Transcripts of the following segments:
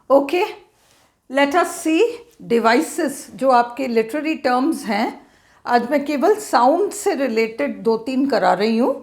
Okay, let us सी devices जो आपके literary terms हैं। आज मैं केवल साउंड से रिलेटेड 2-3 करा रही हूँ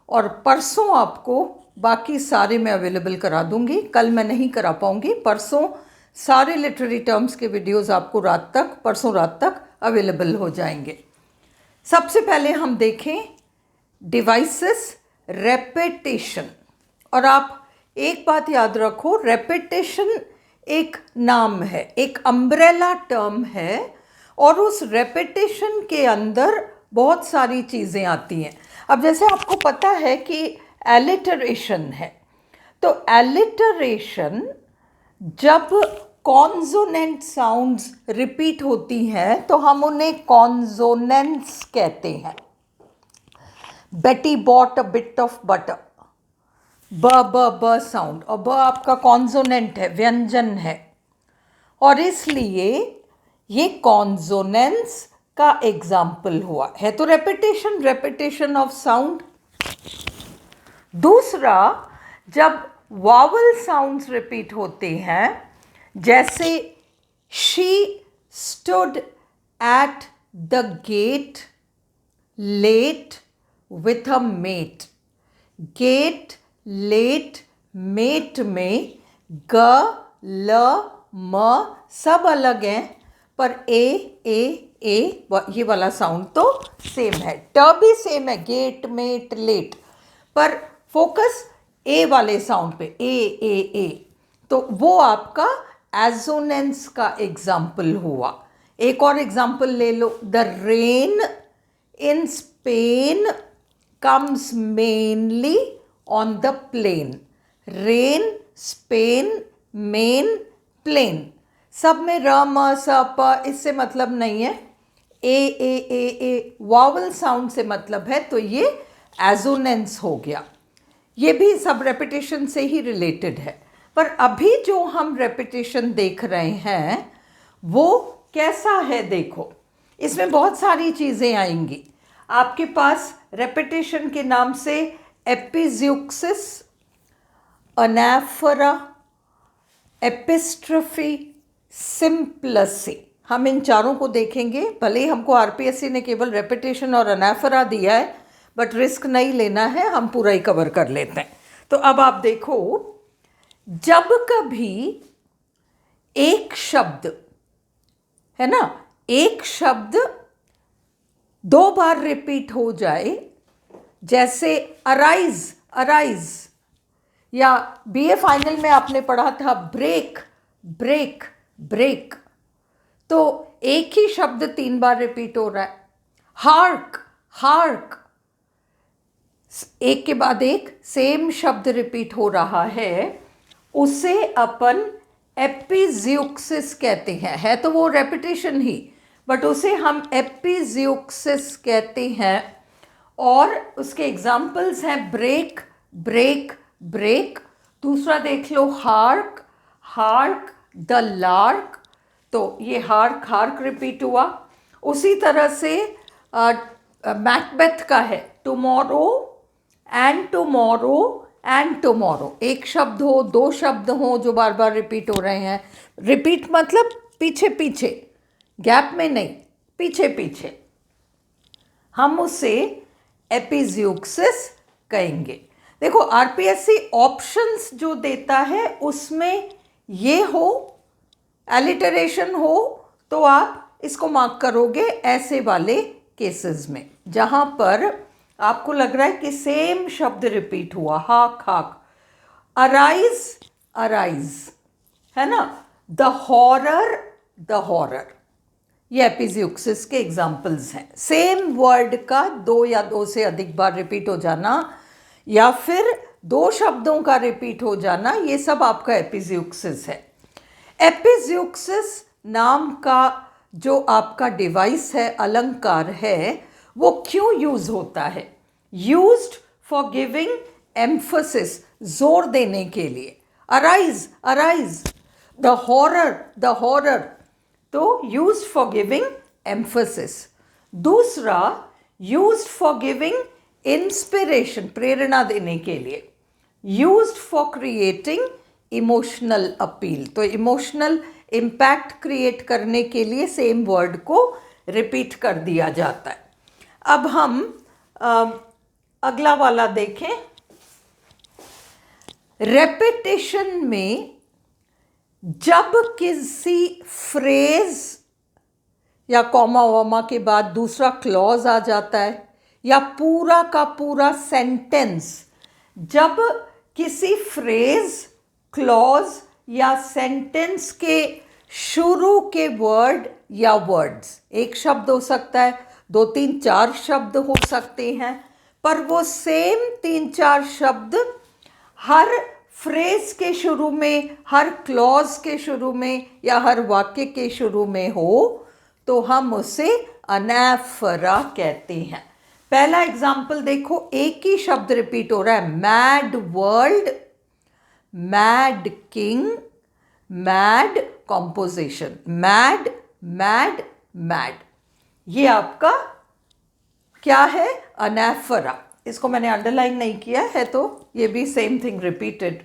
और परसों आपको बाकी सारे मैं अवेलेबल करा दूँगी। कल मैं नहीं करा पाऊँगी, परसों सारे लिटरेरी टर्म्स के वीडियोस आपको परसों रात तक अवेलेबल हो जाएंगे। सबसे पहले हम देखें डिवाइसेस रेपिटेशन। और आप एक बात याद रखो, रेपिटेशन एक नाम है, एक अम्ब्रेला टर्म है और उस रेपिटेशन के अंदर बहुत सारी चीज़ें आती हैं। अब जैसे आपको पता है कि एलिटरेशन है, तो एलिटरेशन जब कॉन्सोनेंट साउंड्स रिपीट होती हैं तो हम उन्हें कॉन्सोनेंट्स कहते हैं। बेटी bought a bit of butter, ब ब ब साउंड, और ब आपका कॉन्सोनेंट है, व्यंजन है, और इसलिए ये कॉन्सोनेंट्स का एग्जाम्पल हुआ है। तो रेपिटेशन ऑफ साउंड। दूसरा, जब वावल साउंड्स रिपीट होते हैं, जैसे she stood at the gate late with a mate. Gate, late, mate में ग, ल, म सब अलग हैं, पर ए ये वाला साउंड तो सेम है। ट भी सेम है, गेट, मेट, लेट, पर फोकस ए वाले साउंड पे, ए। तो वो आपका एजोनेंस का एग्जाम्पल हुआ। एक और एग्जाम्पल ले लो, the rain in Spain comes mainly on the plain. Rain, Spain, main, plain, सब में र म स प इससे मतलब नहीं है। ए वावल साउंड से मतलब है, तो ये एजोनेंस हो गया। ये भी सब रेपिटेशन से ही रिलेटेड है। पर अभी जो हम रेपिटेशन देख रहे हैं वो कैसा है, देखो इसमें बहुत सारी चीज़ें आएंगी। आपके पास रेपिटेशन के नाम से एपिज्यूक्सिस, अनाफोरा, एपिस्ट्रफी, सिंप्लसी, हम इन चारों को देखेंगे। भले ही हमको आरपीएससी ने केवल रेपिटेशन और अनाफोरा दिया है, बट रिस्क नहीं लेना है, हम पूरा ही कवर कर लेते हैं। तो अब आप देखो, जब कभी एक शब्द है ना, एक शब्द 2 बार रिपीट हो जाए, जैसे अराइज, या बीए फाइनल में आपने पढ़ा था ब्रेक, तो एक ही शब्द 3 बार रिपीट हो रहा है। हार्क, एक के बाद एक सेम शब्द रिपीट हो रहा है, उसे अपन एपिज्यूक्सिस कहते हैं। है तो वो रेपिटेशन ही, बट उसे हम एपिज्यूक्सिस कहते हैं। और उसके एग्जाम्पल्स हैं ब्रेक। दूसरा देख लो, हार्क, द लार्क, तो ये हार्क रिपीट हुआ। उसी तरह से मैकबेथ का है, टुमारो एंड टुमारो। एक शब्द हो, 2 शब्द हो जो बार बार रिपीट हो रहे हैं। रिपीट मतलब पीछे, गैप में नहीं, पीछे, हम उसे एपिज्यूक्सिस कहेंगे। देखो आरपीएससी ऑप्शंस जो देता है उसमें ये हो, एलिटरेशन हो, तो आप इसको मार्क करोगे ऐसे वाले केसेस में जहां पर आपको लग रहा है कि सेम शब्द रिपीट हुआ। हाक, अराइज, है ना, द हॉरर, ये एपिज्यूक्सिस के एग्जाम्पल्स हैं। सेम वर्ड का 2 या 2 से अधिक बार रिपीट हो जाना, या फिर 2 शब्दों का रिपीट हो जाना, ये सब आपका एपिज्यूक्सिस है। एपिज्यूक्सिस नाम का जो आपका डिवाइस है, अलंकार है, वो क्यों यूज होता है? यूज्ड फॉर गिविंग एम्फसिस, जोर देने के लिए। अराइज, द हॉरर, तो यूज्ड फॉर गिविंग एम्फसिस। दूसरा, यूज्ड फॉर गिविंग इंस्पिरेशन, प्रेरणा देने के लिए। Used for creating emotional appeal. तो इमोशनल इम्पैक्ट क्रिएट करने के लिए सेम वर्ड को रिपीट कर दिया जाता है। अब हम अगला वाला देखें। रेपिटेशन में जब किसी फ्रेज या कॉमा वॉमा के बाद दूसरा क्लॉज आ जाता है, या पूरा का पूरा सेंटेंस, जब किसी फ्रेज, क्लॉज या सेंटेंस के शुरू के वर्ड या वर्ड्स, एक शब्द हो सकता है, 2 3 4 शब्द हो सकते हैं, पर वो सेम 3 4 शब्द हर फ्रेज के शुरू में, हर क्लॉज के शुरू में या हर वाक्य के शुरू में हो, तो हम उसे अनैफरा कहते हैं। पहला एग्जाम्पल देखो, एक ही शब्द रिपीट हो रहा है, mad world, mad king, mad composition, mad mad mad, ये आपका क्या है? अनैफरा। इसको मैंने अंडरलाइन नहीं किया है, तो ये भी सेम थिंग रिपीटेड।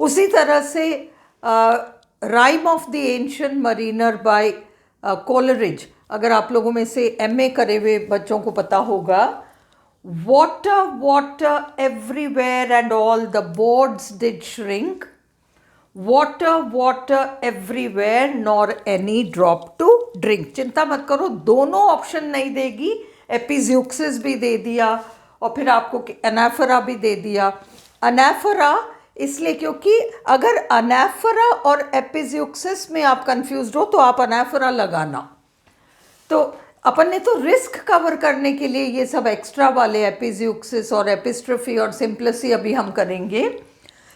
उसी तरह से rime of the ancient mariner by Coleridge, अगर आप लोगों में से एमए करे हुए बच्चों को पता होगा, water water everywhere and all the boards did shrink, water water everywhere nor any drop to drink. चिंता मत करो, दोनों ऑप्शन नहीं देगी, एपिज्यूक्सिस भी दे दिया और फिर आपको अनैफरा भी दे दिया। अनैफरा इसलिए क्योंकि अगर अनैफरा और एपिज्यूक्सिस में आप कंफ्यूज हो तो आप अनैफरा लगाना। तो अपन ने तो रिस्क कवर करने के लिए ये सब एक्स्ट्रा वाले एपिज्यूक्सिस और एपिस्ट्रोफी और सिंप्लिसी अभी हम करेंगे।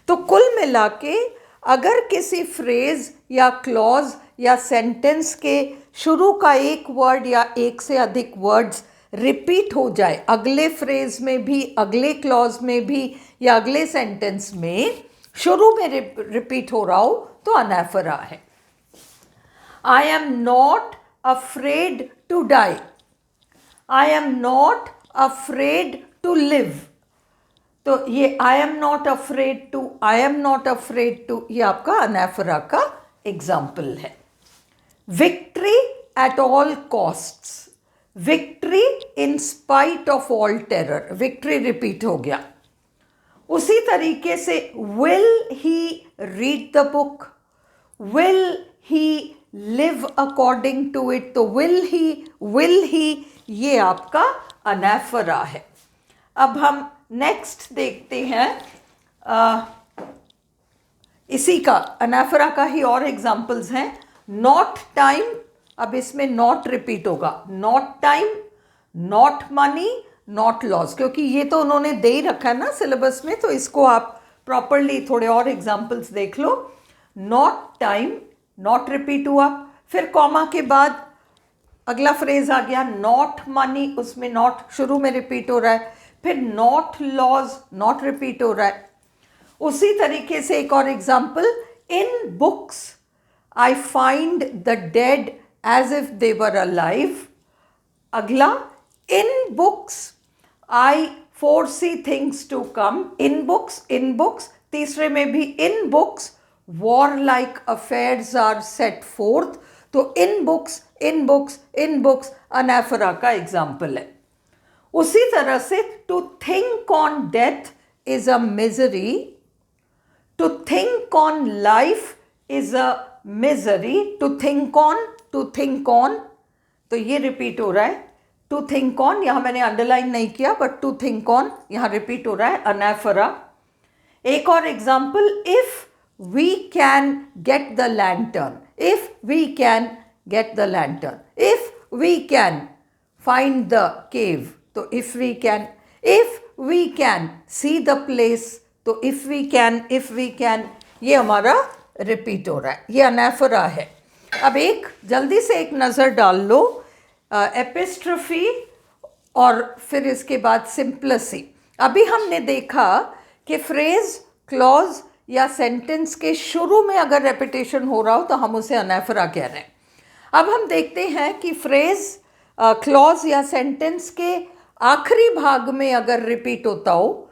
तो कुल मिला के अगर किसी फ्रेज या क्लॉज या सेंटेंस के शुरू का एक वर्ड या एक से अधिक वर्ड्स रिपीट हो जाए, अगले फ्रेज में भी, अगले क्लॉज में भी या अगले सेंटेंस में शुरू में रिपीट हो रहा हो, तो अनैफरा है। I am not afraid to die, I am not afraid to live. तो ये I am not afraid to, I am not afraid to, ये आपका अनैफरा का एग्जाम्पल है। Victory at all costs, victory in spite of all terror, victory repeat हो गया। उसी तरीके से will he read the book, will he live according to it, तो विल ही ये आपका अनैफरा है। अब हम नेक्स्ट देखते हैं, इसी का अनैफरा का ही और एग्जाम्पल्स हैं। नॉट टाइम, अब इसमें नॉट रिपीट होगा, not time, not money, not loss, क्योंकि ये तो उन्होंने दे ही रखा है ना सिलेबस में, तो इसको आप प्रॉपरली थोड़े और एग्जाम्पल्स देख लो। नॉट टाइम, नॉट रिपीट हुआ, फिर कॉमा के बाद अगला फ्रेज आ गया, नॉट मनी, उसमें नॉट शुरू में रिपीट हो रहा है, फिर नॉट लॉज, नॉट रिपीट हो रहा है। उसी तरीके से एक और example, in books I find the dead as if they were alive. अगला, in books I foresee things to come, in books, तीसरे में भी in books war like affairs are set forth. तो इन बुक्स अनैफरा का example है। उसी तरह से to think on death is a misery, to think on life is a misery, to think on, तो ये रिपीट हो रहा है। टू थिंक ऑन, यहां मैंने अंडरलाइन नहीं किया, बट टू थिंक ऑन यहां रिपीट हो रहा है, अनैफरा। एक और example, if we can get the lantern, if we can get the lantern, if we can find the cave, तो if we can see the place, तो if we can, ये हमारा रिपीट हो रहा है, ये अनैफरा है। अब एक जल्दी से एक नज़र डाल लो एपिस्ट्रोफी और फिर इसके बाद सिंप्लिसी। अभी हमने देखा कि फ्रेज, क्लॉज या सेंटेंस के शुरू में अगर रेपिटेशन हो रहा हो तो हम उसे अनैफरा कह रहे हैं। अब हम देखते हैं कि फ्रेज, क्लॉज या सेंटेंस के आखिरी भाग में अगर रिपीट होता हो,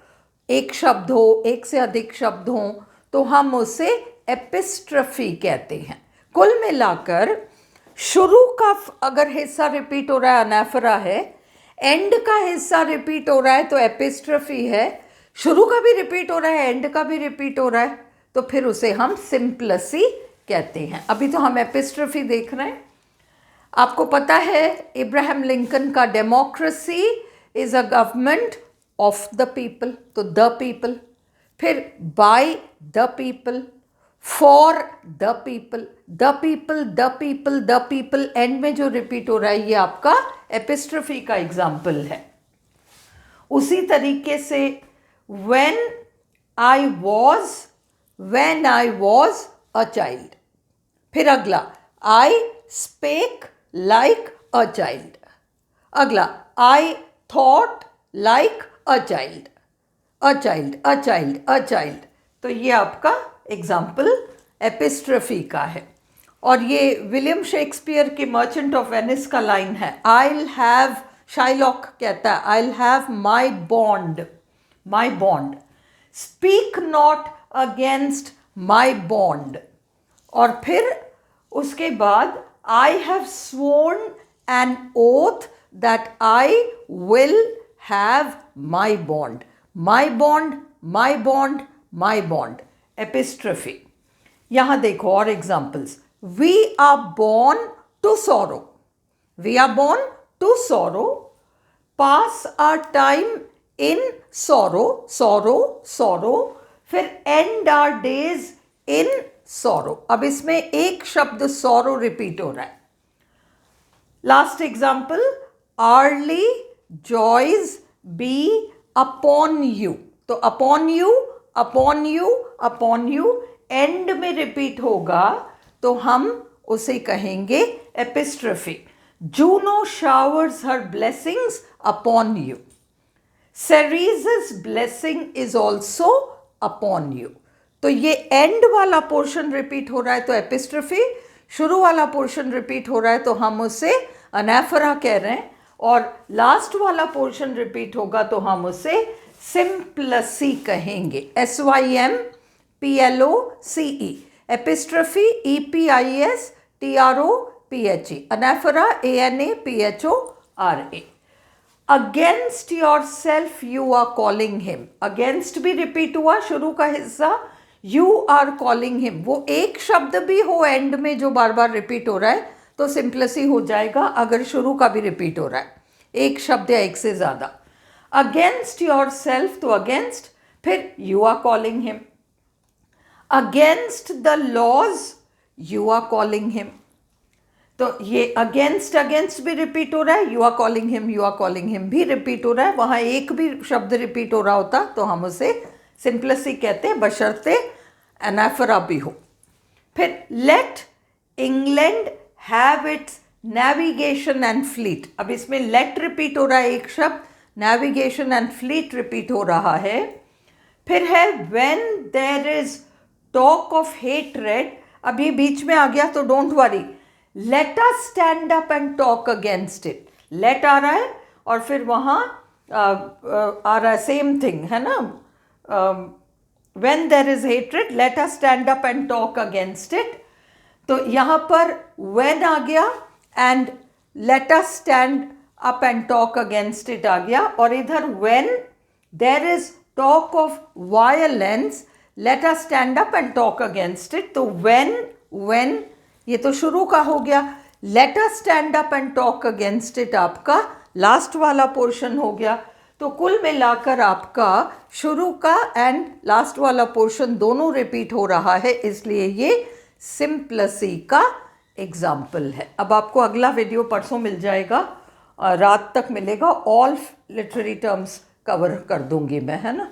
एक शब्द हो, एक से अधिक शब्द हो, तो हम उसे एपिस्ट्रफी कहते हैं। कुल मिलाकर शुरू का अगर हिस्सा रिपीट हो रहा है अनाफरा है, एंड का हिस्सा रिपीट हो रहा है तो एपिस्ट्रफी है, शुरू का भी रिपीट हो रहा है एंड का भी रिपीट हो रहा है तो फिर उसे हम सिंप्लसी कहते हैं। अभी तो हम एपिस्ट्रफी देख रहे हैं। आपको पता है इब्राहिम लिंकन का democracy is a government of the people, तो द पीपल, फिर by the people, for the people, the people, the people, the people, and में जो रिपीट हो रहा है ये आपका एपिस्ट्रफी का एग्जाम्पल है। उसी तरीके से when I was a child, फिर अगला I spake like a child, अगला I thought like a child, a child, a child, a child, तो ये आपका एग्जाम्पल एपिस्ट्रफी का है। और ये विलियम शेक्सपियर के मर्चेंट ऑफ वेनिस का लाइन है, I'll have, शाइलॉक कहता है I'll have my bond, my bond, speak not against my bond, और फिर उसके बाद I have sworn an oath that I will have my bond, my bond, my bond, my bond, एपिस्ट्रफी। यहाँ देखो और examples, we are born to sorrow, we are born to sorrow, pass our time in sorrow, sorrow, sorrow, फिर end our days in sorrow। अब इसमें एक शब्द sorrow repeat हो रहा है। Last example, early joys be upon you, तो upon you, upon you, upon you, and में रिपीट होगा तो हम उसे कहेंगे एपिस्ट्रफी। Juno showers her blessings upon you, Ceres's blessing is also upon you, तो ये एंड वाला पोर्शन रिपीट हो रहा है तो एपिस्ट्रफी, शुरू वाला पोर्शन रिपीट हो रहा है तो हम उसे अनाफरा कह रहे हैं, और लास्ट वाला पोर्शन रिपीट होगा तो हम उसे सिंप्लसी कहेंगे, SYMPLOCE, epistrophe EPISTROPHE, anaphora ANAPHORA। Against yourself you are calling him, against भी रिपीट हुआ शुरू का हिस्सा, यू आर कॉलिंग हिम, वो एक शब्द भी हो एंड में जो बार बार रिपीट हो रहा है तो सिंप्लसी हो जाएगा अगर शुरू का भी रिपीट हो रहा है, एक शब्द या एक से ज़्यादा। अगेंस्ट योर सेल्फ तो अगेंस्ट, फिर you are calling him, against the laws you are calling him, तो ये अगेंस्ट अगेंस्ट भी रिपीट हो रहा है, you are calling him, you are calling him भी रिपीट हो रहा है, वहाँ एक भी शब्द रिपीट हो रहा होता तो हम उसे सिंप्लसी कहते हैं बशर्ते एनाफरा भी हो। फिर let England have its navigation and fleet, अब इसमें लेट रिपीट हो रहा है एक शब्द, नेविगेशन एंड फ्लीट रिपीट हो रहा है। फिर है when there is talk of hatred, अभी बीच में आ गया तो don't worry, let us stand up and talk against it, let आ रहा है और फिर वहाँ आ रहा है सेम थिंग है ना, when there is hatred let us stand up and talk against it, तो यहाँ पर व्हेन आ गया and let us stand up and talk against it आ गया, और इधर when there is talk of violence let us stand up and talk against it, तो व्हेन ये तो शुरू का हो गया, let us stand up and talk against it आपका लास्ट वाला पोर्शन हो गया। तो कुल मिलाकर आपका शुरू का एंड लास्ट वाला पोर्शन दोनों रिपीट हो रहा है, इसलिए ये सिंप्लसी का एग्जाम्पल है। अब आपको अगला वीडियो परसों मिल जाएगा, रात तक मिलेगा, ऑल लिटरेरी टर्म्स कवर कर दूंगी मैं, है ना।